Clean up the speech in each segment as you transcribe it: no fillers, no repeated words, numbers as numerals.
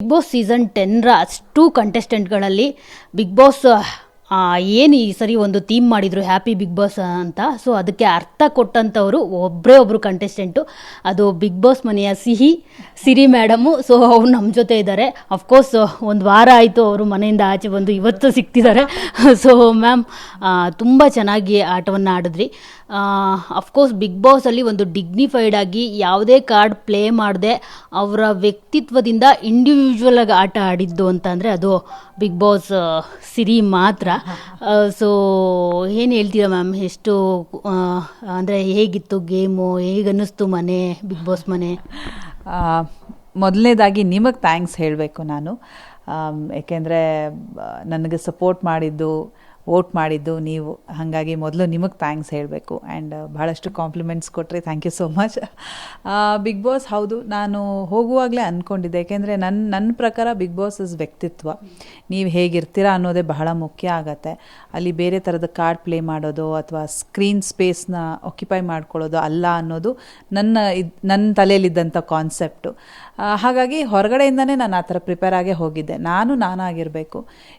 Big boss season 10ರ ಅಷ್ಟು ಕಂಟೆಸ್ಟೆಂಟ್ಗಳಲ್ಲಿ big boss ಏನು ಈ ಸರಿ ಒಂದು ಥೀಮ್ ಮಾಡಿದ್ರು ಹ್ಯಾಪಿ ಬಿಗ್ ಬಾಸ್ ಅಂತ. ಸೊ ಅದಕ್ಕೆ ಅರ್ಥ ಕೊಟ್ಟಂಥವ್ರು ಒಬ್ಬರು ಕಂಟೆಸ್ಟೆಂಟು, ಅದು ಬಿಗ್ ಬಾಸ್ ಮನೆಯ ಸಿರಿ ಮೇಡಮು. ಸೊ ಅವ್ರು ನಮ್ಮ ಜೊತೆ ಇದ್ದಾರೆ. ಅಫ್ಕೋರ್ಸ್ ಒಂದು ವಾರ ಆಯಿತು ಅವರು ಮನೆಯಿಂದ ಆಚೆ ಬಂದು, ಇವತ್ತು ಸಿಗ್ತಿದ್ದಾರೆ. ಸೊ ಮ್ಯಾಮ್ ತುಂಬ ಚೆನ್ನಾಗಿ ಆಟವನ್ನು ಆಡಿದ್ರಿ. ಅಫ್ಕೋರ್ಸ್ ಬಿಗ್ ಬಾಸಲ್ಲಿ ಒಂದು ಡಿಗ್ನಿಫೈಡ್ ಆಗಿ ಯಾವುದೇ ಕಾರ್ಡ್ ಪ್ಲೇ ಮಾಡದೆ ಅವರ ವ್ಯಕ್ತಿತ್ವದಿಂದ ಇಂಡಿವಿಜುವಲ್ ಆಗಿ ಆಟ ಆಡಿದ್ದು ಅಂತ ಅಂದರೆ ಅದು ಬಿಗ್ ಬಾಸ್ ಸಿರಿ ಮಾತ್ರ. ಸೊ ಏನು ಹೇಳ್ತೀರಾ ಮ್ಯಾಮ್, ಎಷ್ಟು ಅಂದರೆ ಹೇಗಿತ್ತು ಗೇಮು, ಹೇಗನ್ನಿಸ್ತು ಮನೆ, ಬಿಗ್ ಬಾಸ್ ಮನೆ? ಮೊದಲನೇದಾಗಿ ನಿಮಗೆ ಥ್ಯಾಂಕ್ಸ್ ಹೇಳಬೇಕು ನಾನು, ಏಕೆಂದರೆ ನನಗೆ ಸಪೋರ್ಟ್ ಮಾಡಿದ್ದು, ವೋಟ್ ಮಾಡಿದ್ದು ನೀವು. ಹಾಗಾಗಿ ಮೊದಲು ನಿಮಗೆ ಥ್ಯಾಂಕ್ಸ್ ಹೇಳಬೇಕು. ಆ್ಯಂಡ್ ಭಾಳಷ್ಟು ಕಾಂಪ್ಲಿಮೆಂಟ್ಸ್ ಕೊಟ್ಟರೆ thank you so much. Big boss ಹೌದು, ನಾನು ಹೋಗುವಾಗಲೇ ಅಂದ್ಕೊಂಡಿದ್ದೆ, ಏಕೆಂದರೆ ನನ್ನ ಪ್ರಕಾರ ಬಿಗ್ ಬಾಸ್ ಇಸ್ ವ್ಯಕ್ತಿತ್ವ. ನೀವು ಹೇಗಿರ್ತೀರಾ ಅನ್ನೋದೇ ಬಹಳ ಮುಖ್ಯ ಆಗತ್ತೆ. ಅಲ್ಲಿ ಬೇರೆ ಥರದ ಕಾರ್ಡ್ ಪ್ಲೇ ಮಾಡೋದು ಅಥವಾ ಸ್ಕ್ರೀನ್ ಸ್ಪೇಸ್ನ ಆಕ್ಯುಪೈ ಮಾಡ್ಕೊಳ್ಳೋದು ಅಲ್ಲ ಅನ್ನೋದು ನನ್ನ ತಲೆಯಲ್ಲಿದ್ದಂಥ ಕಾನ್ಸೆಪ್ಟು. ಹಾಗಾಗಿ ಹೊರಗಡೆಯಿಂದನೇ ನಾನು ಆ ಥರ ಪ್ರಿಪೇರ್ ಆಗೇ ಹೋಗಿದ್ದೆ. ನಾನಾಗಿರಬೇಕು.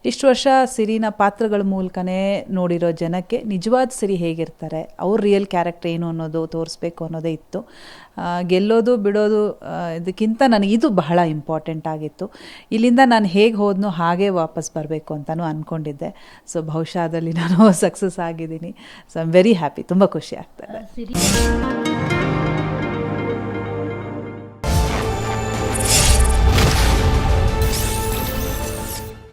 ಇಷ್ಟು ವರ್ಷ ಸಿರಿನ ಪಾತ್ರಗಳ ಮೂಲಕನೇ ನೋಡಿರೋ ಜನಕ್ಕೆ ನಿಜವಾದ ಸಿರಿ ಹೇಗಿರ್ತಾರೆ, ಅವ್ರ ರಿಯಲ್ ಕ್ಯಾರೆಕ್ಟರ್ ಏನು ಅನ್ನೋದು ತೋರಿಸ್ಬೇಕು ಅನ್ನೋದೇ ಇತ್ತು. ಗೆಲ್ಲೋದು ಬಿಡೋದು ಇದಕ್ಕಿಂತ ನನಗೆ ಇದು ಬಹಳ ಇಂಪಾರ್ಟೆಂಟ್ ಆಗಿತ್ತು. ಇಲ್ಲಿಂದ ನಾನು ಹೇಗೆ ಹೋದ್ನೋ ಹಾಗೆ ವಾಪಸ್ ಬರಬೇಕು ಅಂತಲೂ ಅಂದ್ಕೊಂಡಿದ್ದೆ. ಸೊ ಬಹುಶಃ ಅದರಲ್ಲಿ ನಾನು ಸಕ್ಸಸ್ ಆಗಿದ್ದೀನಿ. So I am very happy. ತುಂಬ ಖುಷಿ ಆಗ್ತದೆ.